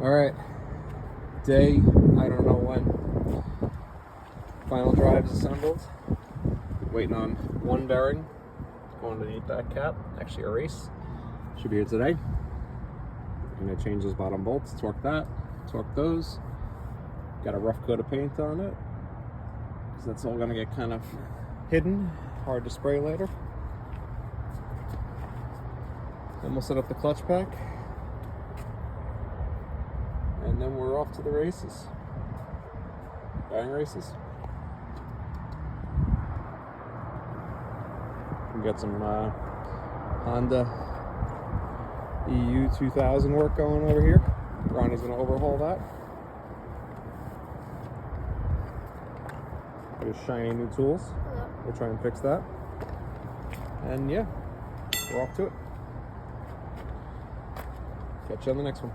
All right, day, I don't know when. Final drive's assembled. Waiting on one bearing going underneath that cap. Actually, a race should be here today. I'm gonna change those bottom bolts, torque that, torque those. Got a rough coat of paint on it, because that's all gonna get kind of hidden, hard to spray later. Then we'll set up the clutch pack, and then we're off to the races. Bearing races. We got some Honda EU 2000 work going over here. Ronnie's gonna overhaul that. Got his shiny new tools. We'll try and fix that. And yeah, we're off to it. Catch you on the next one.